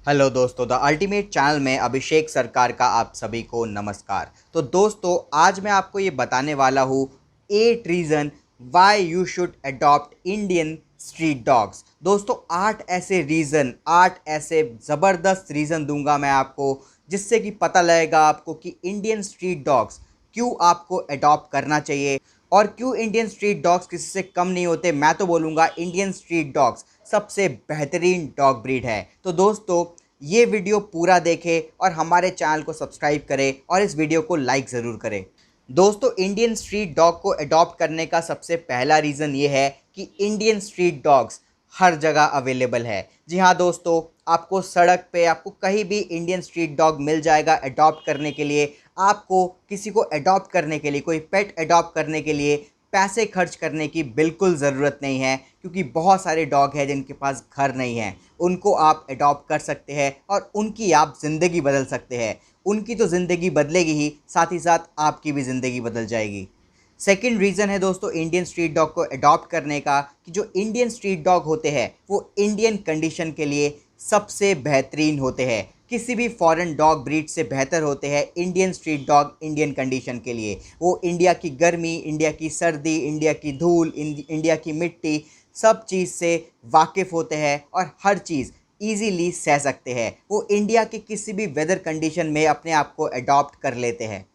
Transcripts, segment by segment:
Hello दोस्तों, the ultimate channel में अभिषेक सरकार का आप सभी को नमस्कार। तो दोस्तों, आज मैं आपको ये बताने वाला हूँ 8 reason why you should adopt Indian street dogs. दोस्तों, 8 ऐसे ज़बरदस्त रीज़न दूंगा मैं आपको, जिससे कि पता लगेगा आपको कि इंडियन स्ट्रीट डॉग्स क्यों आपको अडॉप्ट करना चाहिए और क्यों इंडियन स्ट्रीट डॉग्स किसी से कम नहीं होते। मैं तो बोलूँगा इंडियन स्ट्रीट डॉग्स सबसे बेहतरीन डॉग ब्रीड है। तो दोस्तों, ये वीडियो पूरा देखें और हमारे चैनल को सब्सक्राइब करें और इस वीडियो को लाइक ज़रूर करें। दोस्तों, इंडियन स्ट्रीट डॉग को अडॉप्ट करने का सबसे पहला रीज़न ये है कि इंडियन स्ट्रीट डॉग्स हर जगह अवेलेबल है। जी हाँ दोस्तों, आपको सड़क पे, आपको कहीं भी इंडियन स्ट्रीट डॉग मिल जाएगा अडॉप्ट करने के लिए। आपको किसी को अडॉप्ट करने के लिए, कोई पेट अडॉप्ट करने के लिए पैसे खर्च करने की बिल्कुल ज़रूरत नहीं है, क्योंकि बहुत सारे डॉग हैं जिनके पास घर नहीं है। उनको आप अडॉप्ट कर सकते हैं और उनकी आप ज़िंदगी बदल सकते हैं। उनकी तो ज़िंदगी बदलेगी ही, साथ ही साथ आपकी भी ज़िंदगी बदल जाएगी। सेकंड रीज़न है दोस्तों इंडियन स्ट्रीट डॉग को अडॉप्ट करने का, कि जो इंडियन स्ट्रीट डॉग होते हैं वो इंडियन कंडीशन के लिए सबसे बेहतरीन होते हैं। किसी भी फॉरेन डॉग ब्रीड से बेहतर होते हैं Indian street dog Indian condition के लिए। वो इंडिया की गर्मी, इंडिया की सर्दी, इंडिया की धूल, इंडिया की मिट्टी, सब चीज़ से वाकिफ़ होते हैं और हर चीज़ ईज़िली सह सकते हैं। वो इंडिया के किसी भी वेदर कंडीशन में अपने आप को अडॉप्ट कर लेते हैं।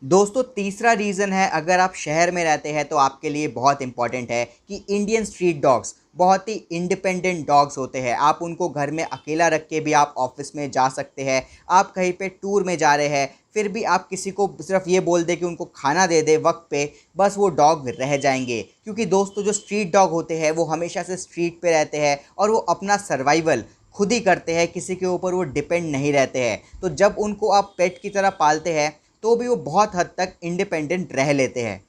दोस्तों, तीसरा रीज़न है, अगर आप शहर में रहते हैं तो आपके लिए बहुत इम्पॉर्टेंट है कि इंडियन स्ट्रीट डॉग्स बहुत ही इंडिपेंडेंट डॉग्स होते हैं। आप उनको घर में अकेला रख के भी आप ऑफिस में जा सकते हैं। आप कहीं पे टूर में जा रहे हैं, फिर भी आप किसी को सिर्फ ये बोल दें कि उनको खाना दे दे वक्त पे, बस वो डॉग रह जाएंगे। क्योंकि दोस्तों, जो स्ट्रीट डॉग होते हैं वो हमेशा से स्ट्रीट पे रहते हैं और वो अपना सर्वाइवल खुद ही करते हैं, किसी के ऊपर वो डिपेंड नहीं रहते हैं। तो जब उनको आप पेट की तरह पालते हैं तो भी वो बहुत हद तक इंडिपेंडेंट रह लेते हैं।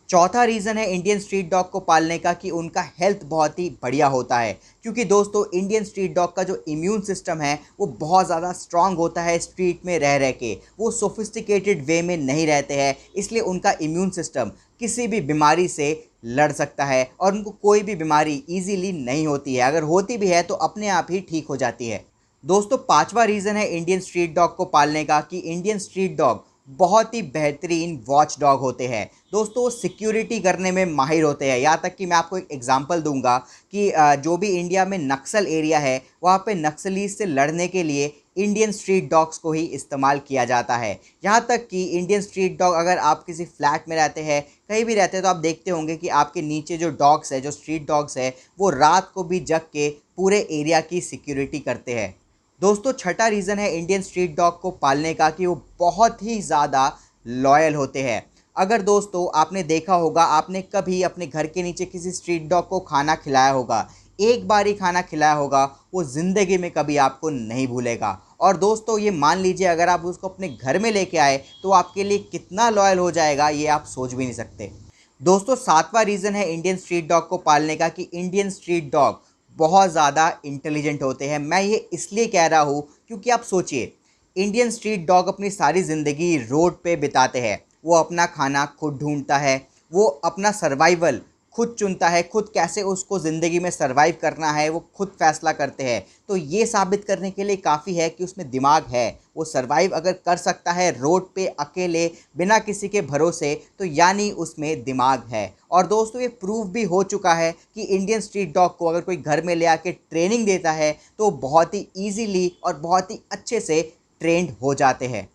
चौथा रीज़न है इंडियन स्ट्रीट डॉग को पालने का, कि उनका हेल्थ बहुत ही बढ़िया होता है। क्योंकि दोस्तों, इंडियन स्ट्रीट डॉग का जो इम्यून सिस्टम है वो बहुत ज़्यादा स्ट्रांग होता है। स्ट्रीट में रह के वो सोफिस्टिकेटेड वे में नहीं रहते हैं, इसलिए उनका इम्यून सिस्टम किसी भी बीमारी से लड़ सकता है और उनको कोई भी बीमारी ईजीली नहीं होती है। अगर होती भी है तो अपने आप ही ठीक हो जाती है। दोस्तों, पांचवा रीज़न है इंडियन स्ट्रीट डॉग को पालने का, कि इंडियन स्ट्रीट डॉग बहुत ही बेहतरीन वॉच डॉग होते हैं। दोस्तों, वो सिक्योरिटी करने में माहिर होते हैं। यहाँ तक कि मैं आपको एक एग्जांपल दूंगा कि जो भी इंडिया में नक्सल एरिया है, वहाँ पे नक्सली से लड़ने के लिए इंडियन स्ट्रीट डॉग्स को ही इस्तेमाल किया जाता है। यहाँ तक कि इंडियन स्ट्रीट डॉग, अगर आप किसी फ्लैट में रहते हैं, कहीं भी रहते हैं, तो आप देखते होंगे कि आपके नीचे जो डॉग्स है, जो स्ट्रीट डॉग्स है, वो रात को भी जग के पूरे एरिया की सिक्योरिटी करते हैं। दोस्तों, छठा रीज़न है इंडियन स्ट्रीट डॉग को पालने का, कि वो बहुत ही ज़्यादा लॉयल होते हैं। अगर दोस्तों आपने देखा होगा, आपने कभी अपने घर के नीचे किसी स्ट्रीट डॉग को खाना खिलाया होगा, एक बार ही खाना खिलाया होगा, वो ज़िंदगी में कभी आपको नहीं भूलेगा। और दोस्तों, ये मान लीजिए अगर आप उसको अपने घर में लेके आए तो आपके लिए कितना लॉयल हो जाएगा, ये आप सोच भी नहीं सकते। दोस्तों, सातवां रीज़न है इंडियन स्ट्रीट डॉग को पालने का, कि इंडियन स्ट्रीट डॉग बहुत ज़्यादा इंटेलिजेंट होते हैं। मैं ये इसलिए कह रहा हूँ क्योंकि आप सोचिए, इंडियन स्ट्रीट डॉग अपनी सारी ज़िंदगी रोड पे बिताते हैं। वो अपना खाना खुद ढूंढता है, वो अपना सर्वाइवल खुद चुनता है, खुद कैसे उसको ज़िंदगी में सर्वाइव करना है वो खुद फैसला करते हैं। तो ये साबित करने के लिए काफ़ी है कि उसमें दिमाग है। वो सर्वाइव अगर कर सकता है रोड पे अकेले, बिना किसी के भरोसे, तो यानी उसमें दिमाग है। और दोस्तों, ये प्रूव भी हो चुका है कि इंडियन स्ट्रीट डॉग को अगर कोई घर में ले आके ट्रेनिंग देता है तो बहुत ही ईजीली और बहुत ही अच्छे से ट्रेंड हो जाते हैं।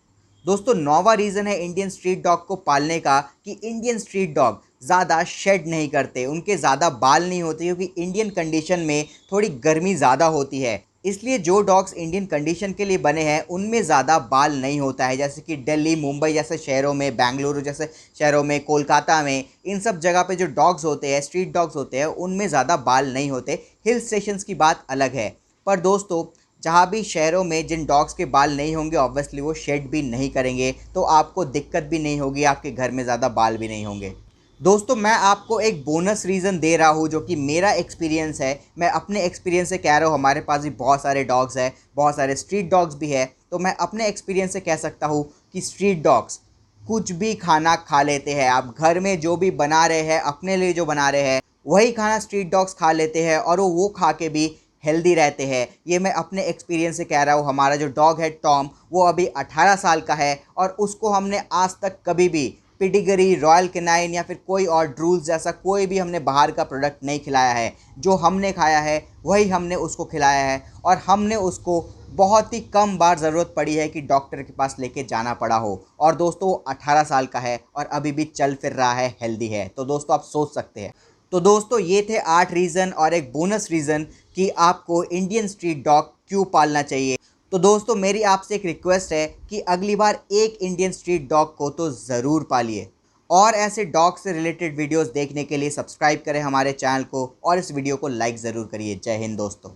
दोस्तों, नौवां रीज़न है इंडियन स्ट्रीट डॉग को पालने का, कि इंडियन स्ट्रीट डॉग ज़्यादा शेड नहीं करते, उनके ज़्यादा बाल नहीं होते, क्योंकि इंडियन कंडीशन में थोड़ी गर्मी ज़्यादा होती है। इसलिए जो डॉग्स इंडियन कंडीशन के लिए बने हैं उनमें ज़्यादा बाल नहीं होता है। जैसे कि दिल्ली, मुंबई जैसे शहरों में, बेंगलुरु जैसे शहरों में, कोलकाता में, इन सब जगह पे जो डॉग्स होते हैं, स्ट्रीट डॉग्स होते हैं, उनमें ज़्यादा बाल नहीं होते। हिल स्टेशंस की बात अलग है। पर दोस्तों, जहाँ भी शहरों में जिन डॉग्स के बाल नहीं होंगे, ऑब्वियसली वो शेड भी नहीं करेंगे, तो आपको दिक्कत भी नहीं होगी, आपके घर में ज़्यादा बाल भी नहीं होंगे। दोस्तों, मैं आपको एक बोनस रीज़न दे रहा हूँ, जो कि मेरा एक्सपीरियंस है। मैं अपने एक्सपीरियंस से कह रहा हूँ। हमारे पास भी बहुत सारे डॉग्स हैं, बहुत सारे स्ट्रीट डॉग्स भी है, तो मैं अपने एक्सपीरियंस से कह सकता हूँ कि स्ट्रीट डॉग्स कुछ भी खाना खा लेते हैं। आप घर में जो भी बना रहे हैं, अपने लिए जो बना रहे हैं, वही खाना स्ट्रीट डॉग्स खा लेते हैं, और वो खा के भी हेल्दी रहते हैं। ये मैं अपने एक्सपीरियंस से कह रहा हूँ। हमारा जो डॉग है टॉम, वो अभी 18 साल का है और उसको हमने आज तक कभी भी पिडिग्री, रॉयल कैनाइन या फिर कोई और ड्रूल्स जैसा कोई भी हमने बाहर का प्रोडक्ट नहीं खिलाया है। जो हमने खाया है वही हमने उसको खिलाया है और हमने उसको बहुत ही कम बार ज़रूरत पड़ी है कि डॉक्टर के पास लेके जाना पड़ा हो। और दोस्तों वो 18 साल का है और अभी भी चल फिर रहा है, हेल्दी है। तो दोस्तों आप सोच सकते हैं। तो दोस्तों ये थे 8 रीज़न और एक बोनस रीज़न कि आपको इंडियन स्ट्रीट डॉग क्यों पालना चाहिए। तो दोस्तों मेरी आपसे एक रिक्वेस्ट है कि अगली बार एक इंडियन स्ट्रीट डॉग को तो ज़रूर पालिए। और ऐसे डॉग से रिलेटेड वीडियोस देखने के लिए सब्सक्राइब करें हमारे चैनल को और इस वीडियो को लाइक ज़रूर करिए। जय हिंद दोस्तों।